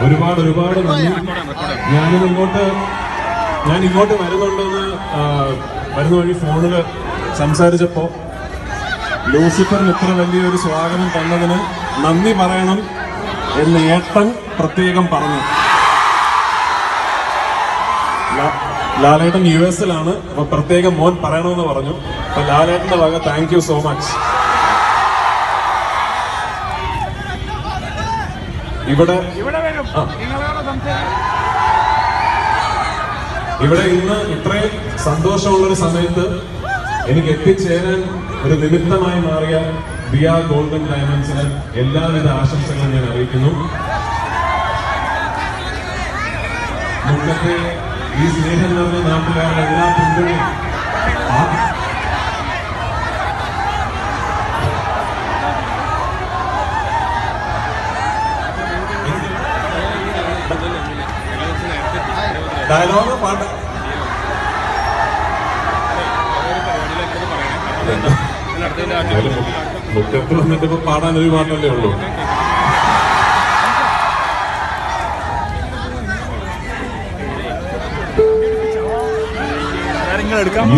ഒരുപാട് ഒരുപാട് നന്ദി. ഞാൻ ഇങ്ങോട്ട് വരുന്നുണ്ടെന്ന് വരുന്ന വഴി ഫോണില് സംസാരിച്ചപ്പോ ലൂസിഫറിന് ഇത്ര വലിയൊരു സ്വാഗതം തന്നതിന് നന്ദി പറയണം എന്ന് ഏട്ടൻ പ്രത്യേകം പറഞ്ഞു. ലാലേട്ടൻ US-ലാണ്, അപ്പൊ പ്രത്യേകം മോൻ പറയണമെന്ന് പറഞ്ഞു. അപ്പൊ ലാലേട്ടന്റെ വക താങ്ക് യു സോ മച്ച്. ഇവിടെ ഇന്ന് ഇത്രയും സന്തോഷമുള്ളൊരു സമയത്ത് എനിക്ക് എത്തിച്ചേരാൻ ഒരു നിമിത്തമായി മാറിയ ബിയ ഗോൾഡൻ ഡയമണ്ട്സിന് എല്ലാവിധ ആശംസകളും ഞാൻ അറിയിക്കുന്നു. മുന്നത്തെ ഈ സ്നേഹം നിറഞ്ഞ നാട്ടുകാരുടെ എല്ലാ പിന്തുണയും ഡയലോഗ് പാട്ട് മുഖത്ത് വന്നിട്ട് ഇപ്പൊ പാടാനൊരു പാട്ടല്ലേ ഉള്ളൂ. എടുക്കാം.